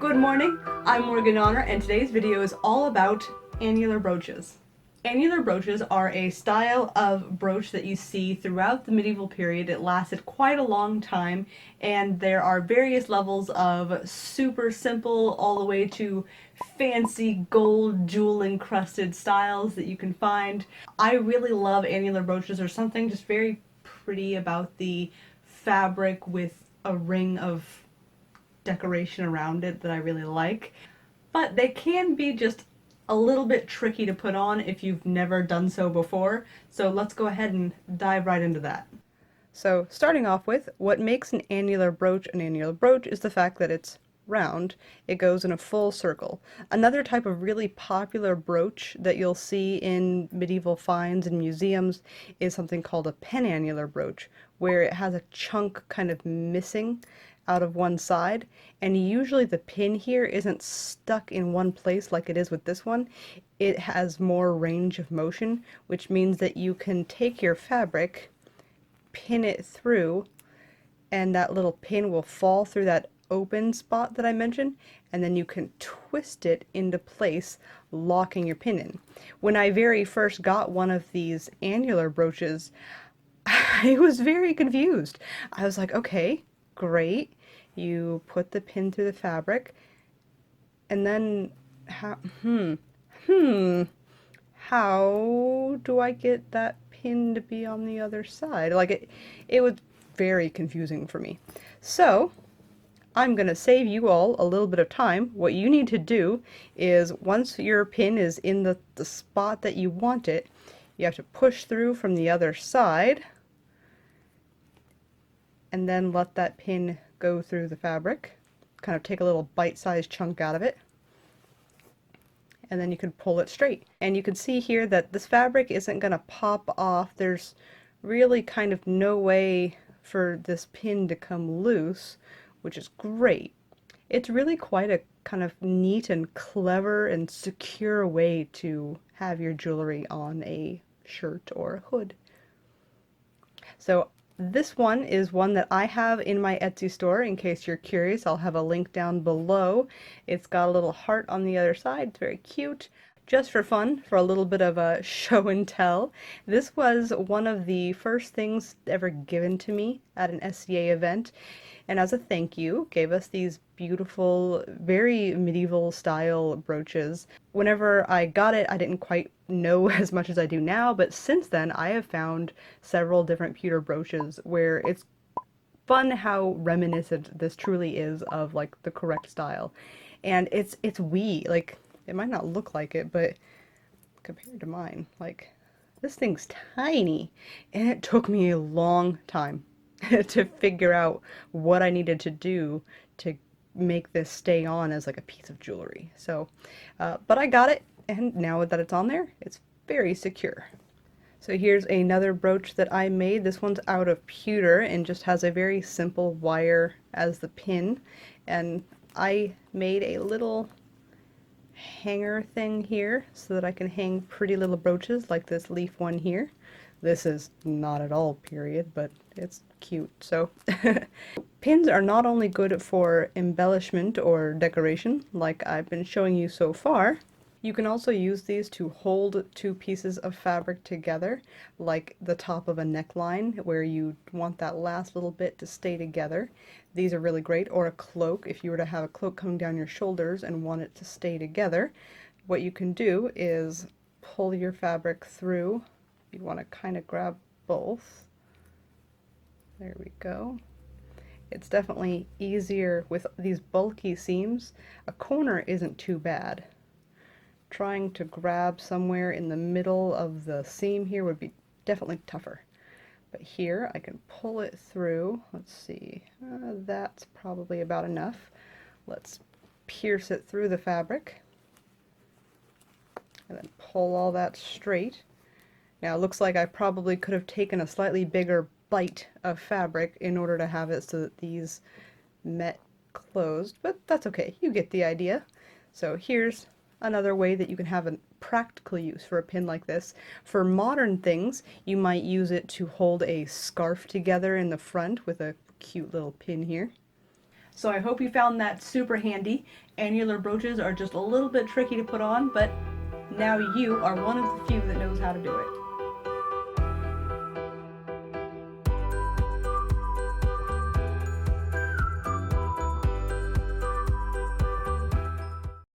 Good morning, I'm Morgan Honor, and today's video is all about annular brooches. Annular brooches are a style of brooch that you see throughout the medieval period. It lasted quite a long time, and there are various levels of super simple all the way to fancy gold jewel encrusted styles that you can find. I really love annular brooches. There's something just very pretty about the fabric with a ring of decoration around it that I really like, but they can be just a little bit tricky to put on if you've never done so before, so let's go ahead and dive right into that. So starting off with, what makes an annular brooch is the fact that it's round. It goes in a full circle. Another type of really popular brooch that you'll see in medieval finds and museums is something called a penannular brooch, where it has a chunk kind of missing out of one side, and usually the pin here isn't stuck in one place like it is with this one. It has more range of motion, which means that you can take your fabric, pin it through, and that little pin will fall through that open spot that I mentioned, and then you can twist it into place, locking your pin in. When I very first got one of these annular brooches, I was very confused. I was like, okay, great. You put the pin through the fabric, and then how do I get that pin to be on the other side? Like it was very confusing for me. So I'm gonna save you all a little bit of time. What you need to do is, once your pin is in the spot that you want it, you have to push through from the other side and then let that pin go through the fabric. Kind of take a little bite-sized chunk out of it, and then you can pull it straight. And you can see here that this fabric isn't going to pop off. There's really kind of no way for this pin to come loose, which is great. It's really quite a kind of neat and clever and secure way to have your jewelry on a shirt or a hood. So this one is one that I have in my Etsy store. In case you're curious, I'll have a link down below. It's got a little heart on the other side. It's very cute. Just for fun, for a little bit of a show and tell, this was one of the first things ever given to me at an SCA event, and as a thank you, gave us these beautiful, very medieval style brooches. Whenever I got it, I didn't quite know as much as I do now, but since then I have found several different pewter brooches where it's fun how reminiscent this truly is of like the correct style. And it's wee, like it might not look like it, but compared to mine, like this thing's tiny, and it took me a long time to figure out what I needed to do to make this stay on as like a piece of jewelry. So, but I got it, and now that it's on there, it's very secure. So here's another brooch that I made. This one's out of pewter and just has a very simple wire as the pin, and I made a little hanger thing here so that I can hang pretty little brooches like this leaf one here. This is not at all period, but it's cute. So pins are not only good for embellishment or decoration like I've been showing you so far. You can also use these to hold two pieces of fabric together, like the top of a neckline where you want that last little bit to stay together. These are really great. Or a cloak, if you were to have a cloak coming down your shoulders and want it to stay together. What you can do is pull your fabric through. You want to kind of grab both. There we go. It's definitely easier with these bulky seams. A corner isn't too bad. Trying to grab somewhere in the middle of the seam here would be definitely tougher. But here I can pull it through. Let's see, that's probably about enough. Let's pierce it through the fabric and then pull all that straight. Now it looks like I probably could have taken a slightly bigger bite of fabric in order to have it so that these met closed, but that's okay, you get the idea. So here's another way that you can have a practical use for a pin like this. For modern things, you might use it to hold a scarf together in the front with a cute little pin here. So I hope you found that super handy. Annular brooches are just a little bit tricky to put on, but now you are one of the few that knows how to do it.